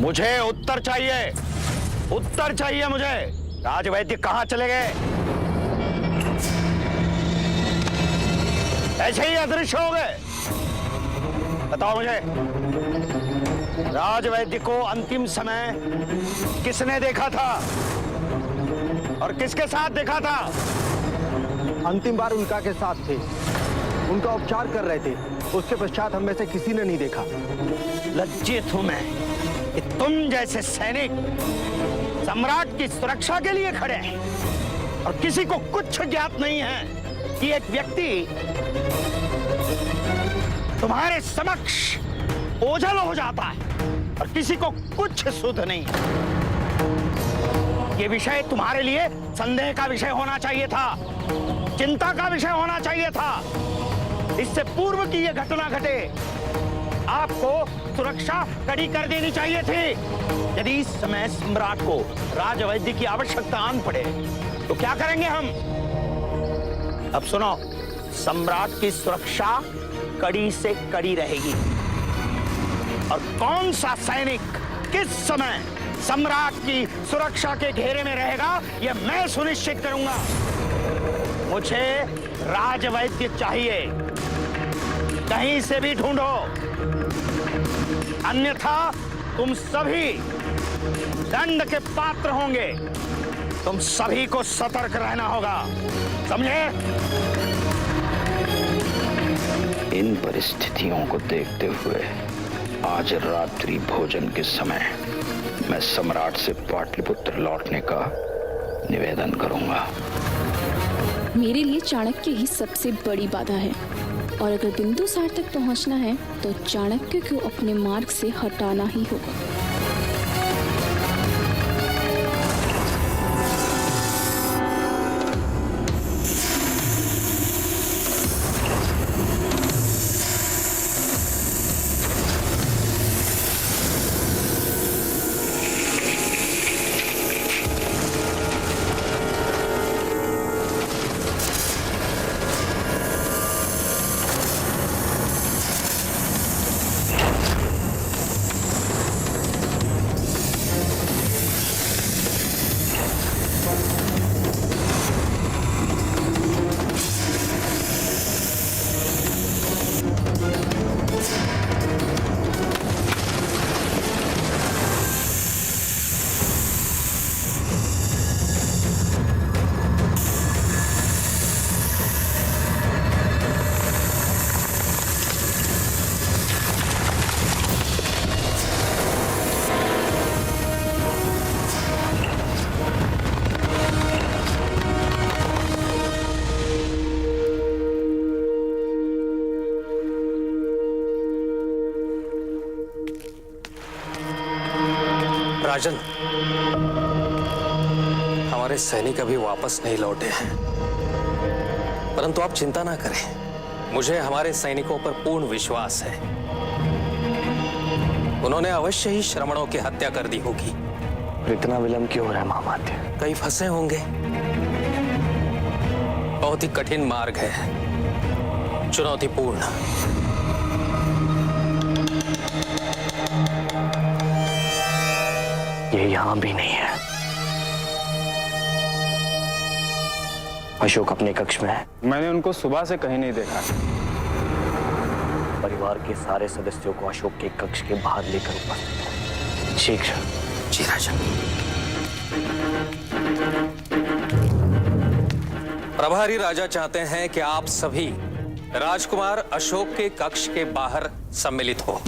मुझे उत्तर चाहिए, उत्तर चाहिए मुझे। राजवैद्य कहां चले गए? ऐसे ही अदृश्य हो गए? बताओ मुझे, राजवैद्य को अंतिम समय किसने देखा था और किसके साथ देखा था? अंतिम बार उनका के साथ थे, उनका उपचार कर रहे थे। उसके पश्चात हम में से किसी ने नहीं देखा। लज्जित हूं मैं कि तुम जैसे सैनिक सम्राट की सुरक्षा के लिए खड़े हैं और किसी को कुछ ज्ञात नहीं है कि एक व्यक्ति तुम्हारे समक्ष ओझल हो जाता है और किसी को कुछ सुध नहीं। ये विषय तुम्हारे लिए संदेह का विषय होना चाहिए था, चिंता का विषय होना चाहिए था। इससे पूर्व की यह घटना घटे, आपको सुरक्षा कड़ी कर देनी चाहिए थी। यदि इस समय सम्राट को राजवैद्य की आवश्यकता आन पड़े तो क्या करेंगे हम? अब सुनो, सम्राट की सुरक्षा कड़ी से कड़ी रहेगी और कौन सा सैनिक किस समय सम्राट की सुरक्षा के घेरे में रहेगा यह मैं सुनिश्चित करूंगा। मुझे राजवैद्य चाहिए, कहीं से भी ढूंढो, अन्यथा तुम सभी दंड के पात्र होंगे। तुम सभी को सतर्क रहना होगा, समझे? इन परिस्थितियों को देखते हुए आज रात्रि भोजन के समय मैं सम्राट से पाटलिपुत्र लौटने का निवेदन करूंगा। मेरे लिए चाणक्य ही सबसे बड़ी बाधा है और अगर बिंदुसार तक पहुंचना है तो चाणक्य को अपने मार्ग से हटाना ही होगा। राजन, हमारे सैनिक अभी वापस नहीं लौटे हैं, परंतु आप चिंता ना करें, मुझे हमारे सैनिकों पर पूर्ण विश्वास है। उन्होंने अवश्य ही श्रमणों की हत्या कर दी होगी। इतना विलंब क्यों हो रहा है महामात्य? कई फंसे होंगे। बहुत ही कठिन मार्ग है, चुनौतीपूर्ण। ये यहां भी नहीं है। अशोक अपने कक्ष में है। मैंने उनको सुबह से कहीं नहीं देखा। परिवार के सारे सदस्यों को अशोक के कक्ष के बाहर लेकर उपस्थित। शीघ्र। जी राजन। प्रभारी राजा चाहते हैं कि आप सभी राजकुमार अशोक के कक्ष के बाहर सम्मिलित हो।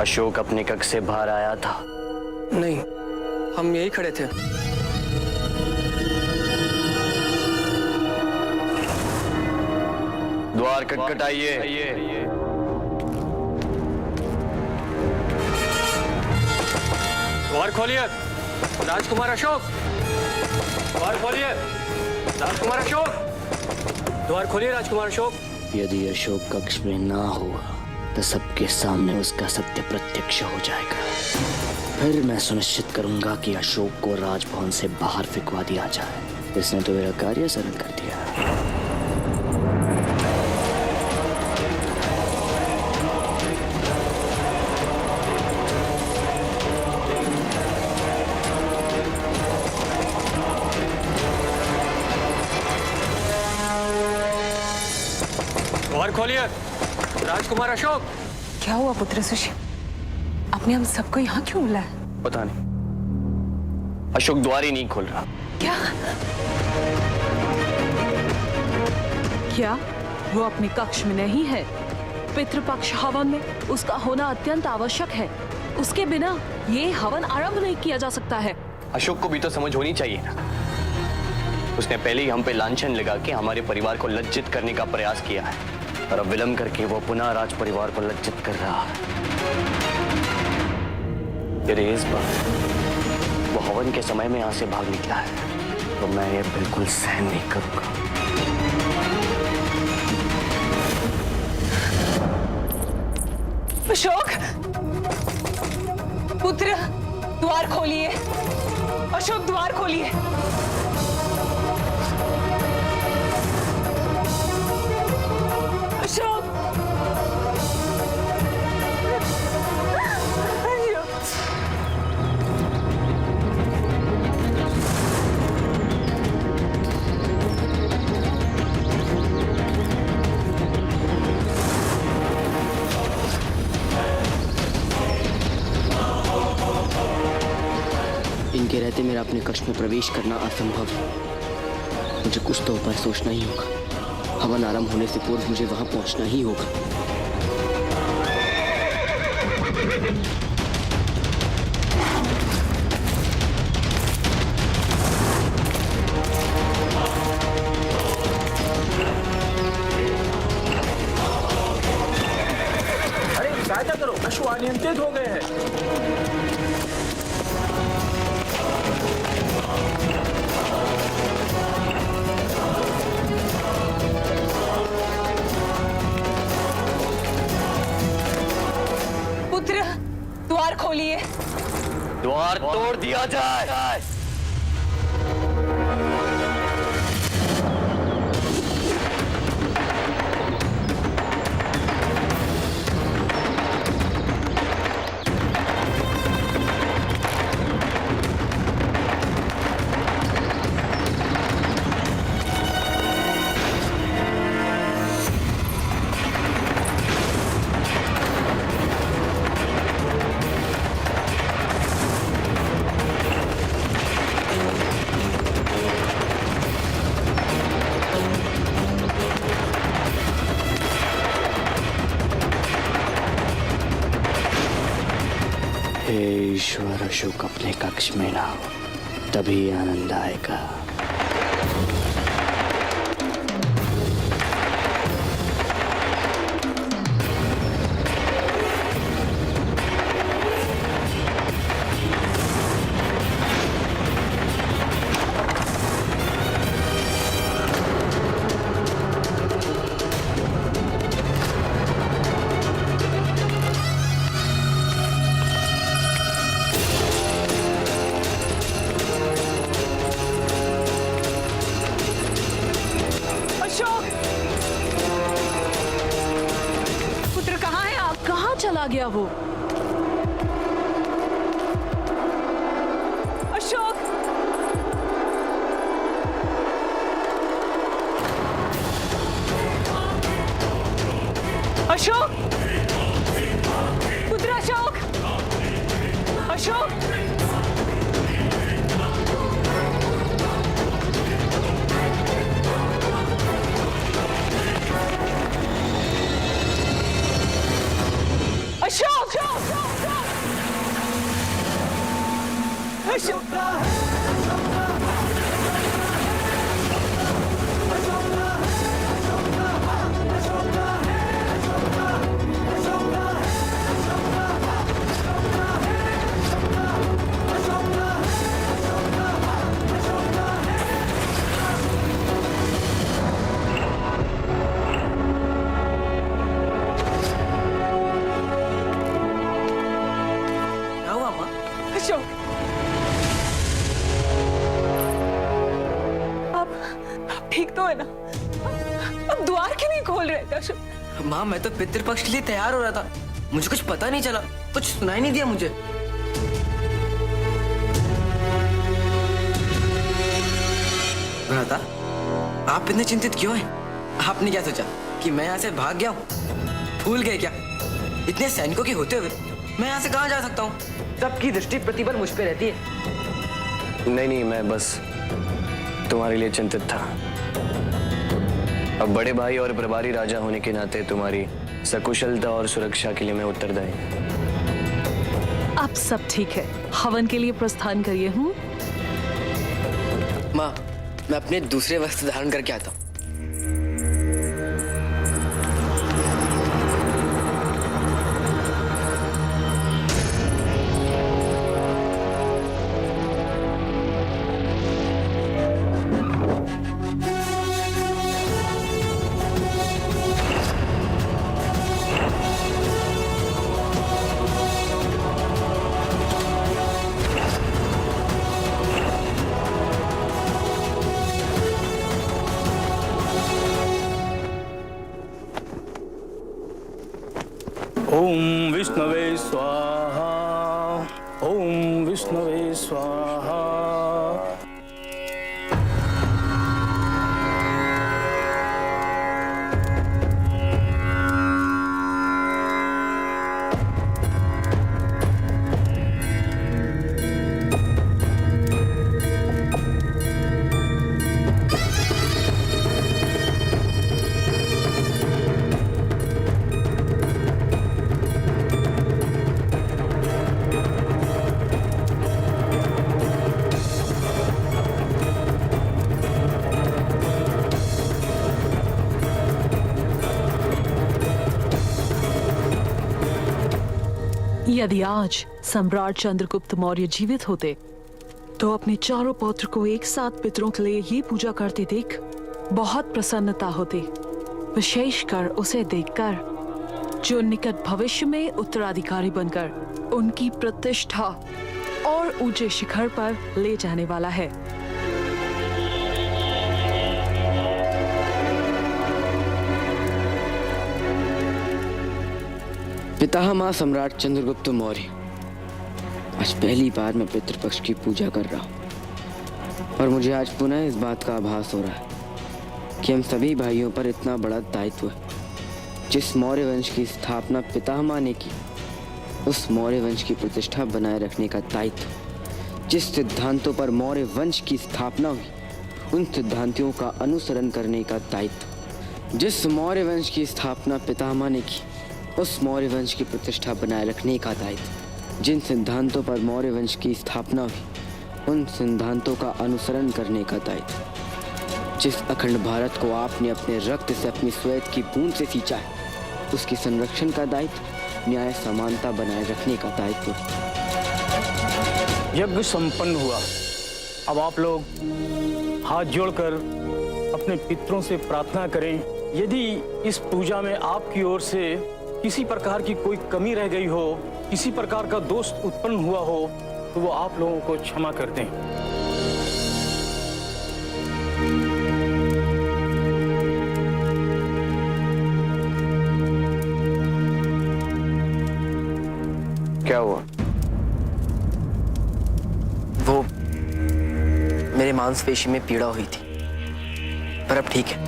अशोक अपने कक्ष से बाहर आया था? नहीं, हम यही खड़े थे। द्वार खटखटाइए। द्वार खोलिए, राजकुमार अशोक। द्वार खोलिए, राजकुमार अशोक। द्वार खोलिए, राजकुमार अशोक। यदि अशोक कक्ष में ना हुआ तो सबके सामने उसका सत्य प्रत्यक्ष हो जाएगा। फिर मैं सुनिश्चित करूंगा कि अशोक को राजभवन से बाहर फेंकवा दिया जाए। इसने तो मेरा कार्य सरल कर दिया। द्वार खोलिए, राजकुमार अशोक। क्या हुआ पुत्र सुशी? आपने हम सबको यहाँ क्यों बुलाया? पता नहीं, अशोक द्वार ही नहीं खोल रहा। क्या वो अपने कक्ष में नहीं है? पितृपक्ष हवन में उसका होना अत्यंत आवश्यक है। उसके बिना ये हवन आरंभ नहीं किया जा सकता है। अशोक को भी तो समझ होनी चाहिए ना। उसने पहले ही हम पे लांछन लगा के हमारे परिवार को लज्जित करने का प्रयास किया है और अब विलंब करके वो पुनः राज परिवार को लज्जित कर रहा है। यदि इस बार वो हवन के समय में यहाँ से भाग निकला है तो मैं ये बिल्कुल सहन नहीं करूंगा। अशोक पुत्र, द्वार खोलिए। अशोक द्वार खोलिए। अशोक, इनके रहते मेरा अपने कक्ष में प्रवेश करना असंभव है। मुझे कुछ तो उपाय सोचना ही होगा। हवन आरंभ होने से पूर्व मुझे वहां पहुंचना ही होगा। अरे क्या करो, अश्व अनियंत्रित हो गए हैं। पुत्र, द्वार खोलिए। द्वार तोड़ दिया जाए। हे ईश्वर, अशोक अपने कक्ष में ना हो तभी आनंद आएगा। चला गया वो? अशोक, अशोक, पुत्र अशोक, अशोक, अशोक, क्या हुआ माँ? अशोक, आप ठीक तो है ना? अब द्वार क्यों नहीं खोल रहे थे अशोक? माँ मैं तो पितृपक्ष के लिए तैयार हो रहा था, मुझे कुछ पता नहीं चला, कुछ सुनाई नहीं दिया मुझे। भ्राता, आप इतने चिंतित क्यों हैं? आपने क्या सोचा कि मैं यहाँ से भाग गया हूँ? भूल गए क्या? इतने सैनिकों के होते हुए मैं यहाँ से कहाँ जा सकता हूँ? सबकी दृष्टि प्रतिबल मुझ पे रहती है। नहीं, मैं बस तुम्हारे लिए चिंतित था। अब बड़े भाई और प्रभारी राजा होने के नाते तुम्हारी सकुशलता और सुरक्षा के लिए मैं उत्तरदायी। अब सब ठीक है, हवन के लिए प्रस्थान करिए। माँ, मैं अपने दूसरे वस्त्र धारण करके आता हूँ। ओम विष्णवे स्वाहा, ओम विष्णवे स्वाहा। यदि आज सम्राट चंद्रगुप्त मौर्य जीवित होते तो अपने चारों पौत्र को एक साथ पितरों के लिए ये पूजा करते देख बहुत प्रसन्नता होती, विशेषकर उसे देखकर जो निकट भविष्य में उत्तराधिकारी बनकर उनकी प्रतिष्ठा और ऊंचे शिखर पर ले जाने वाला है। पितामह सम्राट चंद्रगुप्त मौर्य, आज पहली बार मैं पितृपक्ष की पूजा कर रहा हूँ और मुझे आज पुनः इस बात का आभास हो रहा है कि हम सभी भाइयों पर इतना बड़ा दायित्व है। जिस मौर्य वंश की स्थापना पितामह ने की, उस मौर्य वंश की प्रतिष्ठा बनाए रखने का दायित्व। जिस सिद्धांतों पर मौर्य वंश की स्थापना हुई, उन सिद्धांतों का अनुसरण करने का दायित्व। जिस मौर्य वंश की स्थापना पितामह ने की, उस मौर्य वंश की प्रतिष्ठा बनाए रखने का दायित्व। जिन सिद्धांतों पर मौर्य वंश की स्थापना हुई, उन सिद्धांतों का अनुसरण करने का दायित्व। जिस अखंड भारत को आपने अपने रक्त से, अपनी श्वेत की बूंद से सींचा है, उसके संरक्षण का दायित्व, न्याय समानता बनाए रखने का दायित्व। यज्ञ संपन्न हुआ। अब आप लोग हाथ जोड़कर अपने पितरों से प्रार्थना करें। यदि इस पूजा में आपकी ओर से किसी प्रकार की कोई कमी रह गई हो, किसी प्रकार का दोष उत्पन्न हुआ हो, तो वो आप लोगों को क्षमा कर दें। क्या हुआ? वो मेरे मांसपेशी में पीड़ा हुई थी, पर अब ठीक है।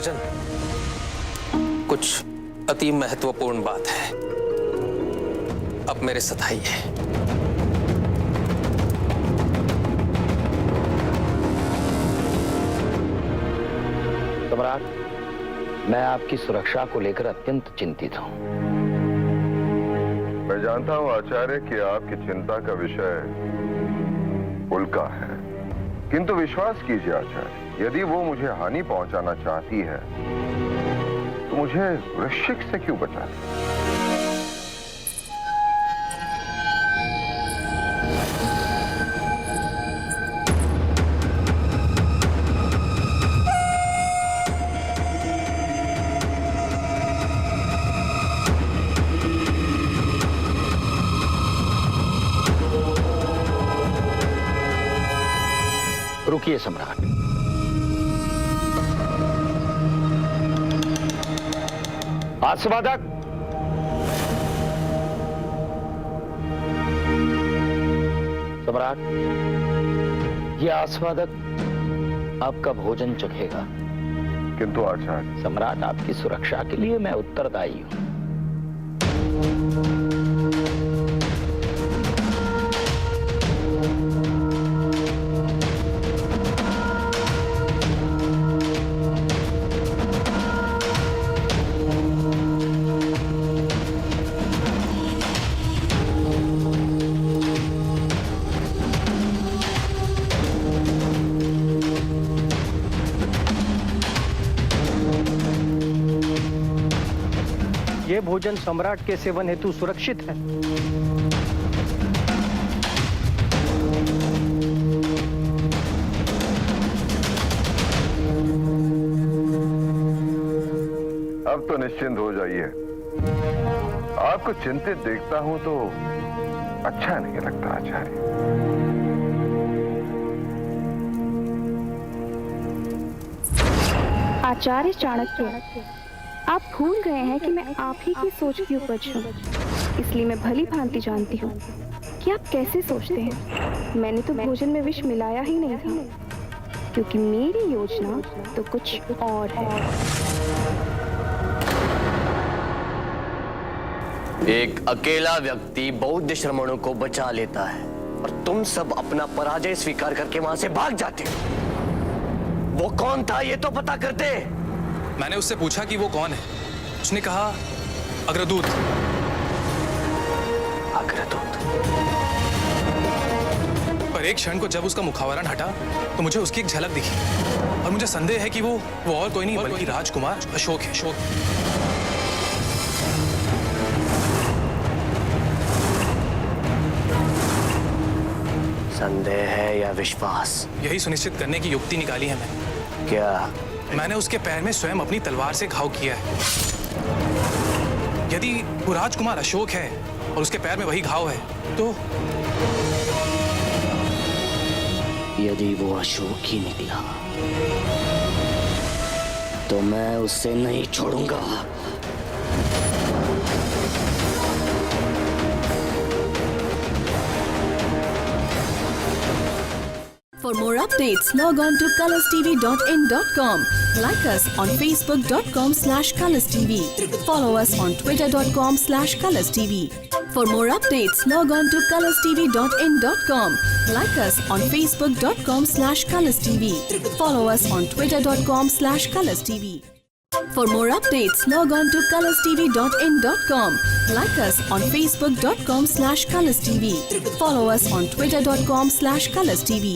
भोजन, कुछ अति महत्वपूर्ण बात है। अब मेरे साथ आइए। सम्राट, मैं आपकी सुरक्षा को लेकर अत्यंत चिंतित हूं। मैं जानता हूं आचार्य कि आपकी चिंता का विषय उल्का है, किंतु विश्वास कीजिए आचार्य, यदि वो मुझे हानि पहुंचाना चाहती है तो मुझे वृश्चिक से क्यों बचाती? रुकिए सम्राट। आस्वादक, सम्राट, ये आस्वादक आपका भोजन चखेगा। किंतु आचार्य, सम्राट, आपकी सुरक्षा के लिए मैं उत्तरदायी हूं। ये भोजन सम्राट के सेवन हेतु सुरक्षित है। अब तो निश्चिंत हो जाइए। आपको चिंतित देखता हूं तो अच्छा नहीं लगता आचार्य। आचार्य चाणक्य, आप भूल गए हैं कि मैं आप ही की सोच की उपज हूँ, इसलिए मैं भली भांति जानती हूँ कि आप कैसे सोचते हैं। मैंने तो भोजन में विष मिलाया ही नहीं था, क्योंकि मेरी योजना तो कुछ और है। एक अकेला व्यक्ति बौद्ध श्रमणों को बचा लेता है और तुम सब अपना पराजय स्वीकार करके वहां से भाग जाते हो। वो कौन था ये तो पता करते। मैंने उससे पूछा कि वो कौन है। उसने कहा अग्रदूत। अग्रदूत। पर एक क्षण को जब उसका मुखावरण हटा तो मुझे उसकी एक झलक दिखी और मुझे संदेह है कि वो और कोई नहीं बल्कि राजकुमार अशोक है। अशोक। संदेह है या विश्वास? यही सुनिश्चित करने की युक्ति निकाली है मैंने। क्या? मैंने उसके पैर में स्वयं अपनी तलवार से घाव किया है। यदि वो राजकुमार अशोक है और उसके पैर में वही घाव है तो यदि वो अशोक ही निकला तो मैं उसे नहीं छोड़ूंगा। For more updates, log on to colorstv.in.com. Like us on facebook.com/colorstv. Follow us on twitter.com/colorstv. For more updates, log on to colorstv.in.com. Like us on facebook.com/colorstv. Follow us on twitter.com/colorstv. For more updates, log on to colorstv.in.com. Like us on facebook.com/colorstv. Follow us on twitter.com/colorstv.